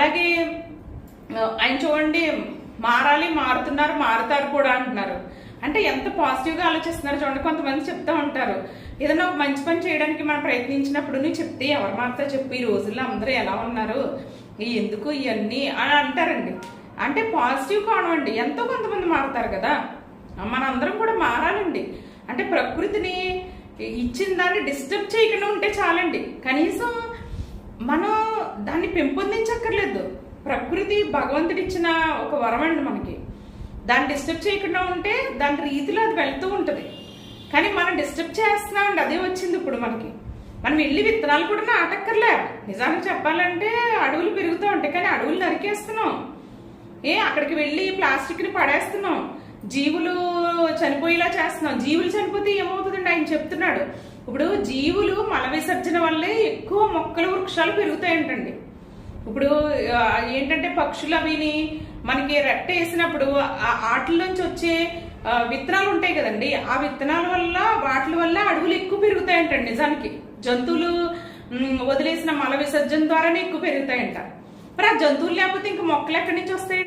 అలాగే ఆయన చూడండి, మారాలి, మారుతున్నారు, మారుతారు కూడా అంటున్నారు. అంటే ఎంత పాజిటివ్గా ఆలోచిస్తున్నారు చూడండి. కొంతమంది చెప్తా ఉంటారు, ఏదైనా ఒక మంచి పని చేయడానికి మనం ప్రయత్నించినప్పుడు నువ్వు చెప్తే ఎవరు మారుతారో చెప్పు, ఈ రోజుల్లో అందరూ ఎలా ఉన్నారు, ఎందుకు ఇవన్నీ అని అంటారండి. అంటే పాజిటివ్ కానివ్వండి, ఎంతో కొంతమంది మారుతారు కదా, మనందరం కూడా మారాలండి. అంటే ప్రకృతిని ఇచ్చిన దాన్ని డిస్టర్బ్ చేయకుండా ఉంటే చాలండి. కనీసం మనం దాన్ని పెంపొందించక్కర్లేదు. ప్రకృతి భగవంతుడిచ్చిన ఒక వరం అండి మనకి. దాన్ని డిస్టర్బ్ చేయకుండా ఉంటే దాని రీతిలో అది వెళ్తూ ఉంటుంది. కానీ మనం డిస్టర్బ్ చేస్తున్నామండి, అదే వచ్చింది ఇప్పుడు మనకి. మనం వెళ్ళి విత్తనాలు కూడా నాటక్కర్లే. నిజానికి చెప్పాలంటే అడవులు పెరుగుతూ ఉంటాయి, కానీ అడవులు నరికేస్తున్నాం. అక్కడికి వెళ్ళి ప్లాస్టిక్ని పడేస్తున్నాం, జీవులు చనిపోయేలా చేస్తున్నాం. జీవులు చనిపోతే ఏమవుతుందండి ఆయన చెప్తున్నాడు. ఇప్పుడు జీవులు మల విసర్జన వల్లే ఎక్కువ మొక్కలు వృక్షాలు పెరుగుతాయంటండి. ఇప్పుడు ఏంటంటే పక్షులు అవిని మనకి రెట్ట వేసినప్పుడు వాటిలోంచి వచ్చే విత్తనాలు ఉంటాయి కదండి, ఆ విత్తనాల వల్ల వాటి వల్ల అడవులు ఎక్కువ పెరుగుతాయంటండి. నిజానికి జంతువులు వదిలేసిన మల విసర్జన ద్వారానే ఎక్కువ పెరుగుతాయంట. మరి ఆ జంతువులు లేకపోతే ఇంక మొక్కలు ఎక్కడి నుంచి వస్తాయి?